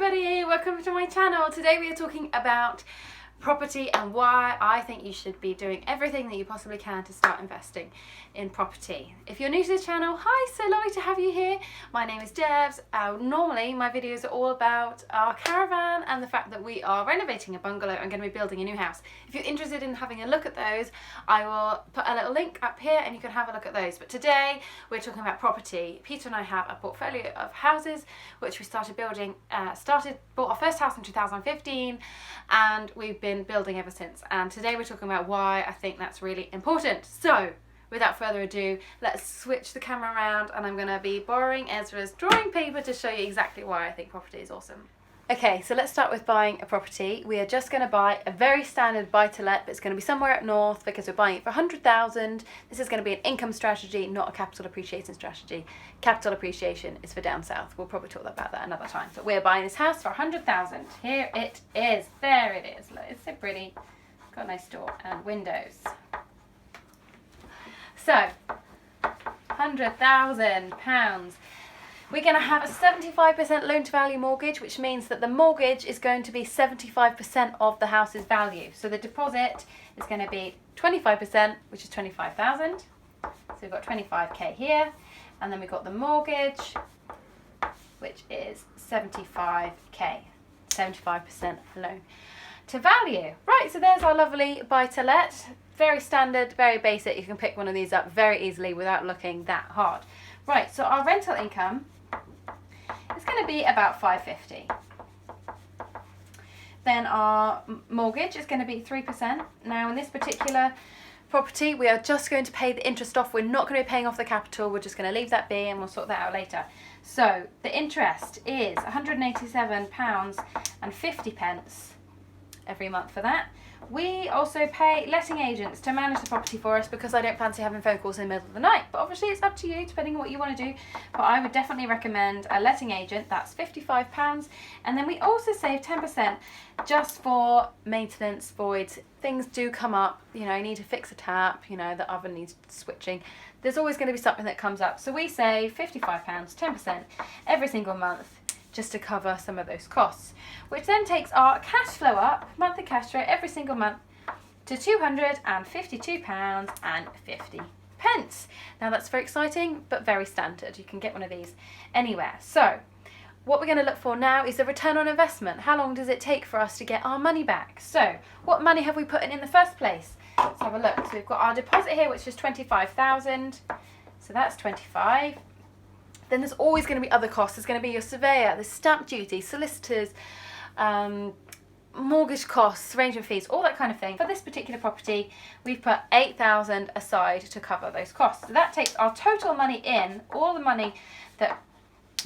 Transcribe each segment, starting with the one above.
everybody, welcome to my channel. Today we are talking about property and why I think you should be doing everything that you possibly can to start investing in property. If you're new to the channel, hi, so lovely to have you here. My name is Debs. Normally my videos are all about our caravan and the fact that we are renovating a bungalow and going to be building a new house. If you're interested in having a look at those, I will put a little link up here and you can have a look at those. But today we're talking about property. Peter and I have a portfolio of houses which we started building, bought our first house in 2015 and we've been building ever since, and today we're talking about why I think that's really important. So without further ado, let's switch the camera around and I'm going to be borrowing Ezra's drawing paper to show you exactly why I think property is awesome. Okay, so let's start with buying a property. We are just going to buy a very standard buy-to-let, but it's going to be somewhere up north because we're buying it for 100,000. This is going to be an income strategy, not a capital appreciation strategy. Capital appreciation is for down south. We'll probably talk about that another time. But we're buying this house for 100,000. Here it is. There it is. Look, it's so pretty. Got a nice door and windows. So, £100,000. We're going to have a 75% loan to value mortgage, which means that the mortgage is going to be 75% of the house's value. So the deposit is going to be 25%, which is 25,000. So we've got 25k here, and then we've got the mortgage, which is 75k, 75% loan to value. Right, so there's our lovely buy-to-let. Very standard, very basic. You can pick one of these up very easily without looking that hard. Right, so our rental income is going to be about 550. Then our mortgage is going to be 3%. Now in this particular property, we are just going to pay the interest off. We're not going to be paying off the capital. We're just going to leave that be and we'll sort that out later. So the interest is £187.50 every month for that. We also pay letting agents to manage the property for us because I don't fancy having phone calls in the middle of the night. But obviously it's up to you depending on what you want to do. But I would definitely recommend a letting agent. That's £55. And then we also save 10% just for maintenance voids. Things do come up. You know, you need to fix a tap. You know, the oven needs switching. There's always going to be something that comes up. So we save £55, 10% every single month, just to cover some of those costs, which then takes our cash flow up, monthly cash flow every single month, to £252.50. Now that's very exciting, but very standard. You can get one of these anywhere. So what we're going to look for now is the return on investment. How long does it take for us to get our money back? So what money have we put in the first place? Let's have a look. So we've got our deposit here, which is 25,000. So that's 25. Then there's always going to be other costs. There's going to be your surveyor, the stamp duty, solicitors, mortgage costs, arrangement fees, all that kind of thing. For this particular property, we've put 8,000 aside to cover those costs. So that takes our total money in, all the money that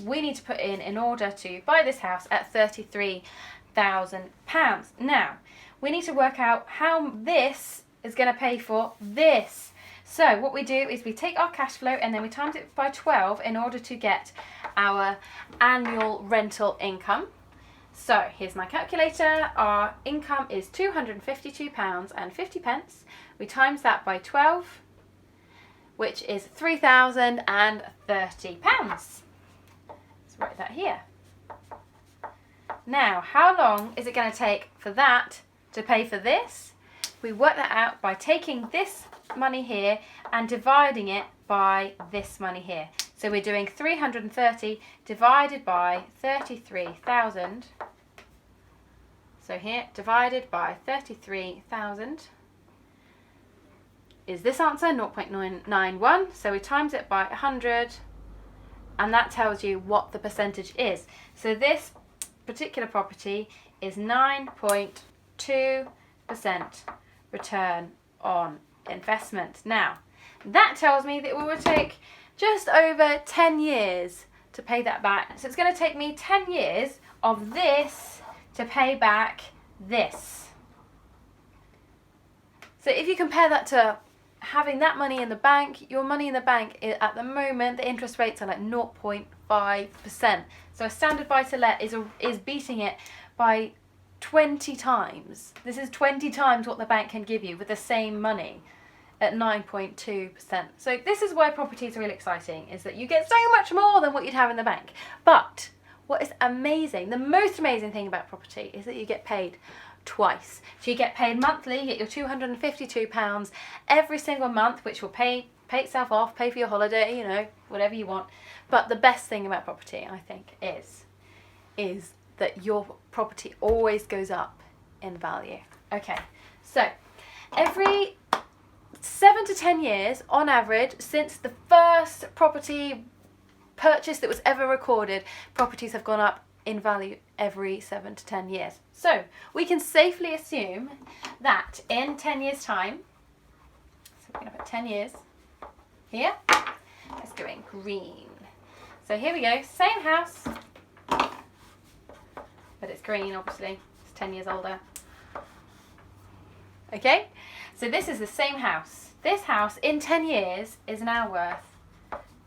we need to put in order to buy this house, at £33,000. Now, we need to work out how this is going to pay for this. So what we do is we take our cash flow and then we times it by 12 in order to get our annual rental income. So here's my calculator. Our income is £252.50. We times that by 12, which is £3,030. Let's write that here. Now, how long is it going to take for that to pay for this? We work that out by taking this money here and dividing it by this money here. So we're doing 330 divided by 33,000. So here, divided by 33,000 is this answer, 0.991. So we times it by 100 and that tells you what the percentage is. So this particular property is 9.2% return on investment. Now that tells me that it will take just over 10 years to pay that back. So it's going to take me 10 years of this to pay back this. So if you compare that to having that money in the bank, your money in the bank at the moment, the interest rates are like 0.5%. So a standard buy-to-let is beating it by 20 times. This is 20 times what the bank can give you with the same money at 9.2%. So this is why property is really exciting, is that you get so much more than what you'd have in the bank. But what is amazing, the most amazing thing about property is that you get paid twice. So you get paid monthly, you get your £252 every single month, which will pay itself off, pay for your holiday, you know, whatever you want. But the best thing about property, I think, is that your property always goes up in value. Okay, so every 7 to 10 years on average, since the first property purchase that was ever recorded, properties have gone up in value every 7 to 10 years. So we can safely assume that in 10 years time, so we're going to put 10 years here, let's go in green. So here we go, same house, but it's green obviously, it's 10 years older. Okay, so this is the same house. This house in 10 years is now worth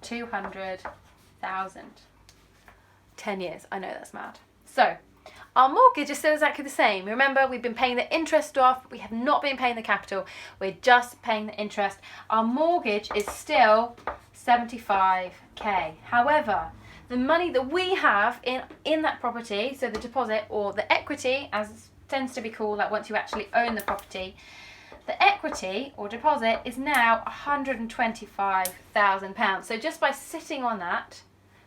200,000. 10 years, I know that's mad. So our mortgage is still exactly the same. Remember, we've been paying the interest off, we have not been paying the capital, we're just paying the interest. Our mortgage is still 75k. However, the money that we have in that property, so the deposit or the equity, as tends to be called, like once you actually own the property, the equity or deposit is now £125,000. So just by sitting on that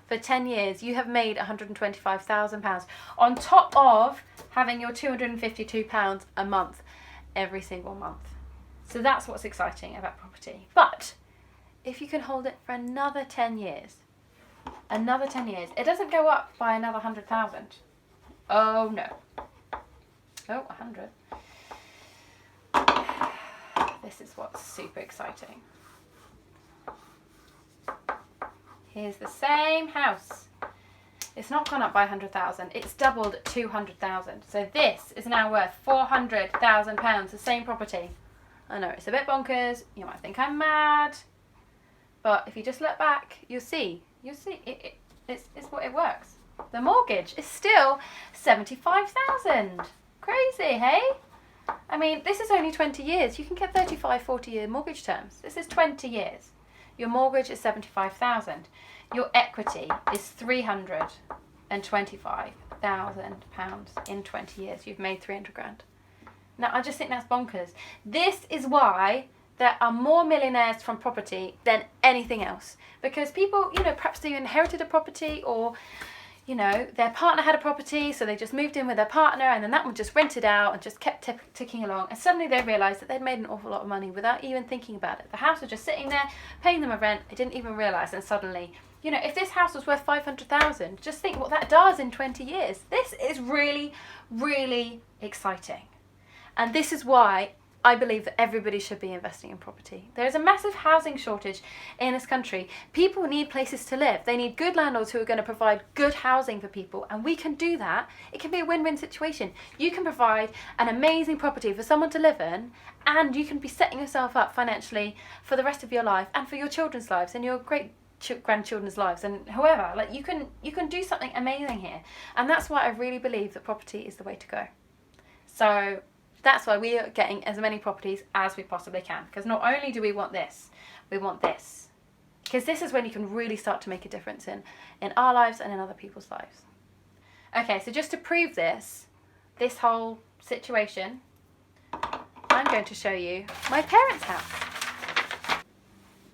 for 10 years, you have made £125,000 on top of having your £252 a month every single month. So that's what's exciting about property. But if you can hold it for another 10 years, it doesn't go up by another 100,000. Oh no. Oh, 100. This is what's super exciting. Here's the same house. It's not gone up by 100,000. It's doubled 200,000. So this is now worth £400,000. The same property. I know it's a bit bonkers. You might think I'm mad, but if you just look back, you'll see. It's what it works. The mortgage is still 75,000. Crazy, hey? I mean, this is only 20 years. You can get 35, 40-year mortgage terms. This is 20 years. Your mortgage is 75,000. Your equity is £325,000 in 20 years. You've made 300 grand. Now, I just think that's bonkers. This is why there are more millionaires from property than anything else. Because people, you know, perhaps they inherited a property, or, you know, their partner had a property, so they just moved in with their partner, and then that one just rented out and just kept ticking along. And suddenly they realised that they'd made an awful lot of money without even thinking about it. The house was just sitting there, paying them a rent. They didn't even realise, and suddenly, you know, if this house was worth 500,000, just think what that does in 20 years. This is really, really exciting. And this is why I believe that everybody should be investing in property. There is a massive housing shortage in this country. People need places to live. They need good landlords who are going to provide good housing for people, and we can do that. It can be a win-win situation. You can provide an amazing property for someone to live in, and you can be setting yourself up financially for the rest of your life and for your children's lives and your grandchildren's lives and whoever. Like, you can do something amazing here, and that's why I really believe that property is the way to go. So that's why we are getting as many properties as we possibly can, because not only do we want this, because this is when you can really start to make a difference in our lives and in other people's lives. Okay, so just to prove this whole situation, I'm going to show you my parents' house.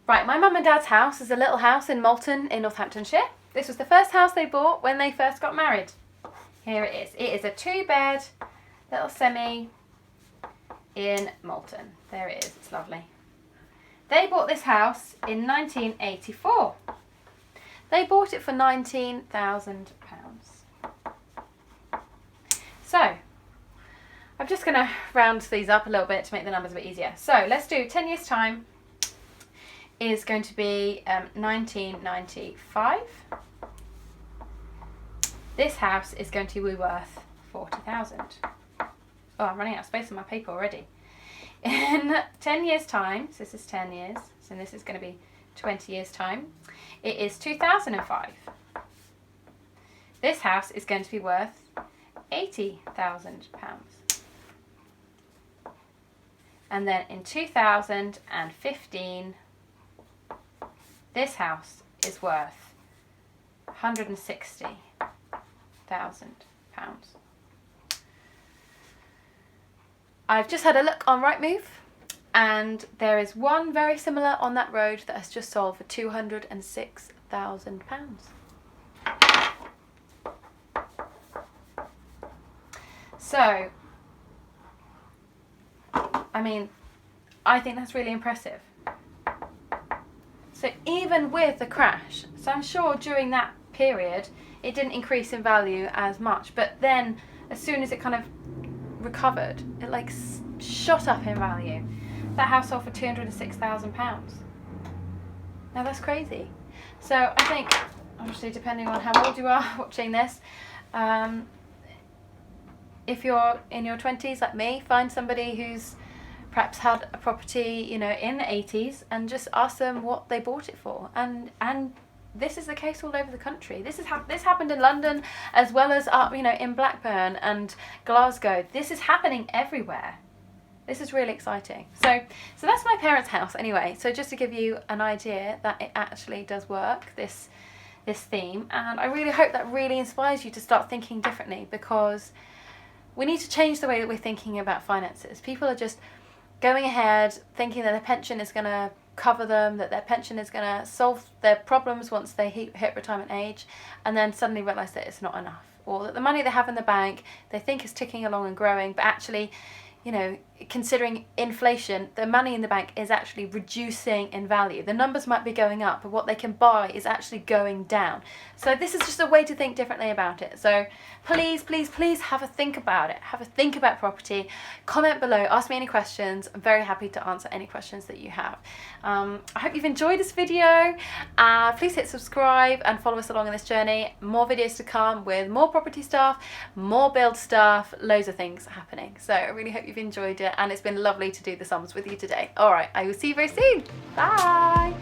Right, my mum and dad's house is a little house in Malton in Northamptonshire. This was the first house they bought when they first got married. Here it is. It is a 2-bed little semi in Malton. There it is, it's lovely. They bought this house in 1984. They bought it for £19,000. So, I'm just going to round these up a little bit to make the numbers a bit easier. So, let's do 10 years time is going to be 1995. This house is going to be worth 40,000. Oh, I'm running out of space on my paper already. In 10 years' time, so this is 10 years, so this is going to be 20 years' time, it is 2005. This house is going to be worth £80,000. And then in 2015, this house is worth £160,000. I've just had a look on Rightmove, and there is one very similar on that road that has just sold for £206,000. So, I mean, I think that's really impressive. So even with the crash, so I'm sure during that period it didn't increase in value as much, but then as soon as it kind of recovered, it like shot up in value. That house sold for £206,000. Now that's crazy. So I think, obviously depending on how old you are watching this, if you're in your 20s like me, find somebody who's perhaps had a property, you know, in the 80s, and just ask them what they bought it for. And this is the case all over the country. This happened in London as well as you know, in Blackburn and Glasgow. This is happening everywhere. This is really exciting. So that's my parents' house anyway. So just to give you an idea that it actually does work, this theme, and I really hope that really inspires you to start thinking differently, because we need to change the way that we're thinking about finances. People are just going ahead thinking that their pension is going to cover them, that their pension is going to solve their problems once they hit retirement age, and then suddenly realise that it's not enough, or that the money they have in the bank they think is ticking along and growing, but actually, you know, considering inflation, the money in the bank is actually reducing in value. The numbers might be going up, but what they can buy is actually going down. So this is just a way to think differently about it. So please, please, please have a think about it. Have a think about property. Comment below. Ask me any questions. I'm very happy to answer any questions that you have. I hope you've enjoyed this video. Please hit subscribe and follow us along on this journey. More videos to come with more property stuff, more build stuff, loads of things happening. So I really hope you've enjoyed it, and it's been lovely to do the sums with you today. All right, I will see you very soon. Bye.